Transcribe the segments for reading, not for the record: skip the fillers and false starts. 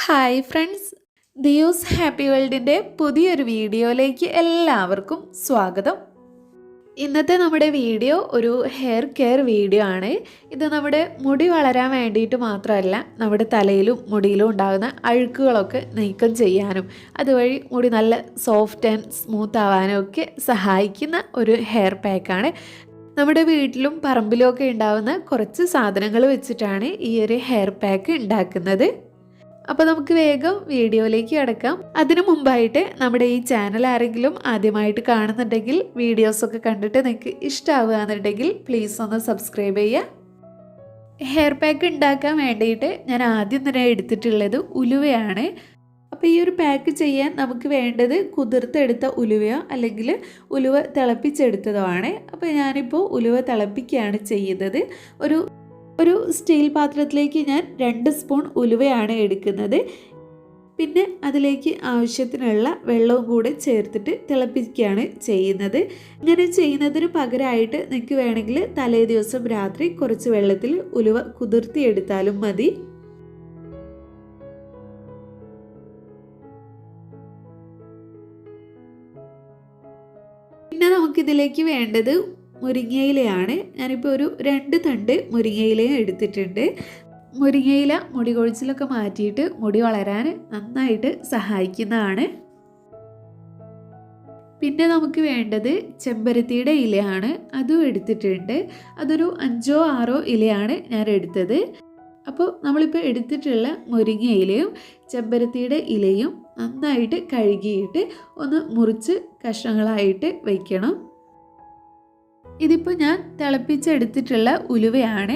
Hi friends, ദിയൂസ് happy വേൾഡിൻ്റെ പുതിയൊരു വീഡിയോയിലേക്ക് എല്ലാവർക്കും സ്വാഗതം. ഇന്നത്തെ നമ്മുടെ വീഡിയോ ഒരു ഹെയർ കെയർ വീഡിയോ ആണ്. ഇത് നമ്മുടെ മുടി വളരാൻ വേണ്ടിയിട്ട് മാത്രമല്ല, നമ്മുടെ തലയിലും മുടിയിലും ഉണ്ടാകുന്ന അഴുക്കുകളൊക്കെ നീക്കം ചെയ്യാനും അതുവഴി മുടി നല്ല സോഫ്റ്റ് ആൻഡ് സ്മൂത്ത് ആവാനും ഒക്കെ സഹായിക്കുന്ന ഒരു ഹെയർ പാക്കാണ്. നമ്മുടെ വീട്ടിലും പറമ്പിലും ഒക്കെ ഉണ്ടാകുന്ന കുറച്ച് സാധനങ്ങൾ വെച്ചിട്ടാണ് ഈ ഒരു ഹെയർ പാക്ക് ഉണ്ടാക്കുന്നത്. അപ്പോൾ നമുക്ക് വേഗം വീഡിയോയിലേക്ക് കിടക്കാം. അതിനു മുമ്പായിട്ട് നമ്മുടെ ഈ ചാനൽ ആരെങ്കിലും ആദ്യമായിട്ട് കാണുന്നുണ്ടെങ്കിൽ വീഡിയോസൊക്കെ കണ്ടിട്ട് നിങ്ങൾക്ക് ഇഷ്ടമാവുകയെന്നുണ്ടെങ്കിൽ പ്ലീസ് ഒന്ന് സബ്സ്ക്രൈബ് ചെയ്യുക. ഹെയർ പാക്ക് ഉണ്ടാക്കാൻ വേണ്ടിയിട്ട് ഞാൻ ആദ്യം തന്നെ എടുത്തിട്ടുള്ളത് ഉലുവയാണ്. അപ്പോൾ ഈ ഒരു പാക്ക് ചെയ്യാൻ നമുക്ക് വേണ്ടത് കുതിർത്തെടുത്ത ഉലുവയോ അല്ലെങ്കിൽ ഉലുവ തിളപ്പിച്ചെടുത്തതോ ആണ്. അപ്പോൾ ഞാനിപ്പോൾ ഉലുവ തിളപ്പിക്കുകയാണ് ചെയ്യുന്നത്. ഒരു സ്റ്റീൽ പാത്രത്തിലേക്ക് ഞാൻ 2 സ്പൂൺ ഉലുവയാണ് എടുക്കുന്നത്. പിന്നെ അതിലേക്ക് ആവശ്യത്തിനുള്ള വെള്ളവും കൂടെ ചേർത്തിട്ട് തിളപ്പിക്കുകയാണ് ചെയ്യുന്നത്. ഇങ്ങനെ ചെയ്യുന്നതിന് പകരമായിട്ട് നിങ്ങൾക്ക് വേണമെങ്കിൽ തലേ ദിവസം രാത്രി കുറച്ച് വെള്ളത്തിൽ ഉലുവ കുതിർത്തിയെടുത്താലും മതി. പിന്നെ നമുക്കിതിലേക്ക് വേണ്ടത് മുരിങ്ങയിലയാണ്. ഞാനിപ്പോൾ ഒരു 2 തണ്ട് മുരിങ്ങയിലയും എടുത്തിട്ടുണ്ട്. മുരിങ്ങയില മുടി കൊഴിച്ചിലൊക്കെ മാറ്റിയിട്ട് മുടി വളരാൻ നന്നായിട്ട് സഹായിക്കുന്നതാണ്. പിന്നെ നമുക്ക് വേണ്ടത് ചെമ്പരത്തിയുടെ ഇലയാണ്, അതും എടുത്തിട്ടുണ്ട്. അതൊരു 5-6 ഇലയാണ് ഞാൻ എടുത്തത്. അപ്പോൾ നമ്മളിപ്പോൾ എടുത്തിട്ടുള്ള മുരിങ്ങയിലയും ചെമ്പരത്തിയുടെ ഇലയും നന്നായിട്ട് കഴുകിയിട്ട് ഒന്ന് മുറിച്ച് കഷ്ണങ്ങളായിട്ട് വയ്ക്കണം. ഇതിപ്പോൾ ഞാൻ തിളപ്പിച്ചെടുത്തിട്ടുള്ള ഉലുവയാണ്.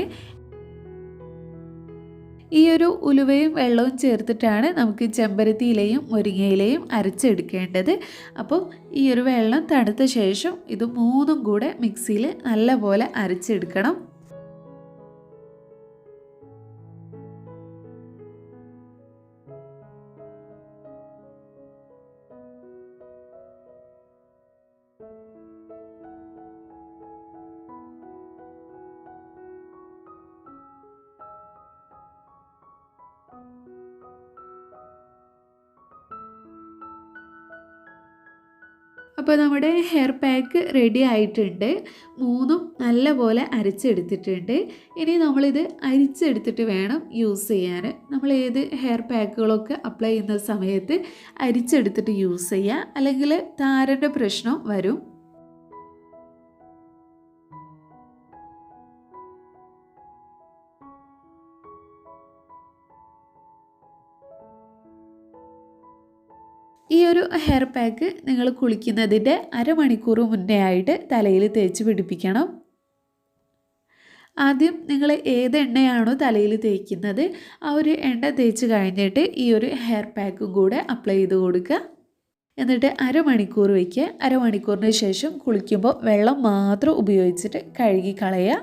ഈ ഒരു ഉലുവയും വെള്ളവും ചേർത്തിട്ടാണ് നമുക്ക് ചെമ്പരത്തിയിലയും മുരിങ്ങയിലയും അരച്ചെടുക്കേണ്ടത്. അപ്പോൾ ഈ ഒരു വെള്ളം തണുത്ത ശേഷം ഇത് 3ഉം കൂടെ മിക്സിയിൽ നല്ലപോലെ അരച്ചെടുക്കണം. അപ്പോൾ നമ്മുടെ ഹെയർ പാക്ക് റെഡി ആയിട്ടുണ്ട്. 3ഉം നല്ലപോലെ അരച്ചെടുത്തിട്ടുണ്ട്. ഇനി നമ്മളിത് അരിച്ചെടുത്തിട്ട് വേണം യൂസ് ചെയ്യാൻ. നമ്മൾ ഏത് ഹെയർ പാക്കുകളൊക്കെ അപ്ലൈ ചെയ്യുന്ന സമയത്ത് അരിച്ചെടുത്തിട്ട് യൂസ് ചെയ്യുക, അല്ലെങ്കിൽ താരൻ്റെ പ്രശ്നം വരും. ഈ ഒരു ഹെയർ പാക്ക് നിങ്ങൾ കുളിക്കുന്നതിൻ്റെ അരമണിക്കൂർ മുന്നേ ആയിട്ട് തലയിൽ തേച്ച് പിടിപ്പിക്കണം. ആദ്യം നിങ്ങൾ ഏത് എണ്ണയാണോ തലയിൽ തേക്കുന്നത് ആ ഒരു എണ്ണ തേച്ച് കഴിഞ്ഞിട്ട് ഈ ഒരു ഹെയർ പാക്കും കൂടെ അപ്ലൈ ചെയ്ത് കൊടുക്കുക. എന്നിട്ട് അരമണിക്കൂർ വയ്ക്കുക. അരമണിക്കൂറിന് ശേഷം കുളിക്കുമ്പോൾ വെള്ളം മാത്രം ഉപയോഗിച്ചിട്ട് കഴുകി കളയുക.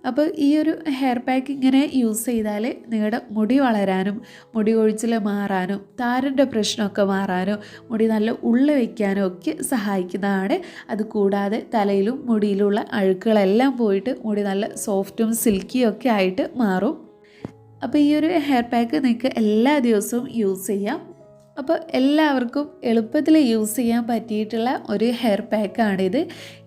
അപ്പോൾ ഈ ഒരു ഹെയർ പാക്ക് ഇങ്ങനെ യൂസ് ചെയ്താൽ നിങ്ങളുടെ മുടി വളരാനും മുടി കൊഴിച്ചിൽ മാറാനും താരൻ്റെ പ്രശ്നമൊക്കെ മാറാനും മുടി നല്ല ഉള്ളി വയ്ക്കാനും ഒക്കെ സഹായിക്കുന്നതാണ്. അതുകൂടാതെ തലയിലും മുടിയിലുള്ള അഴുക്കുകളെല്ലാം പോയിട്ട് മുടി നല്ല സോഫ്റ്റും സിൽക്കിയും ഒക്കെ ആയിട്ട് മാറും. അപ്പോൾ ഈ ഒരു ഹെയർ പാക്ക് നിങ്ങൾക്ക് എല്ലാ ദിവസവും യൂസ് ചെയ്യാം. അപ്പോൾ എല്ലാവർക്കും എളുപ്പത്തിൽ യൂസ് ചെയ്യാൻ പറ്റിയിട്ടുള്ള ഒരു ഹെയർ പാക്കാണിത്.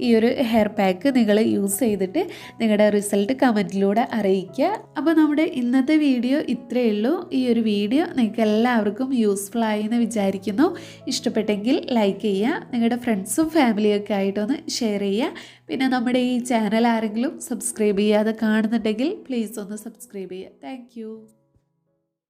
ഈ ഒരു ഹെയർ പാക്ക് നിങ്ങൾ യൂസ് ചെയ്തിട്ട് നിങ്ങളുടെ റിസൾട്ട് കമൻറ്റിലൂടെ അറിയിക്കുക. അപ്പോൾ നമ്മുടെ ഇന്നത്തെ വീഡിയോ ഇത്രയേ ഉള്ളൂ. ഈ ഒരു വീഡിയോ നിങ്ങൾക്ക് എല്ലാവർക്കും യൂസ്ഫുൾ ആയി എന്ന് വിചാരിക്കുന്നു. ഇഷ്ടപ്പെട്ടെങ്കിൽ ലൈക്ക് ചെയ്യുക, നിങ്ങളുടെ ഫ്രണ്ട്സും ഫാമിലിയൊക്കെ ആയിട്ടൊന്ന് ഷെയർ ചെയ്യുക. പിന്നെ നമ്മുടെ ഈ ചാനൽ ആരെങ്കിലും സബ്സ്ക്രൈബ് ചെയ്യാതെ കാണുന്നുണ്ടെങ്കിൽ പ്ലീസ് ഒന്ന് സബ്സ്ക്രൈബ് ചെയ്യുക. താങ്ക്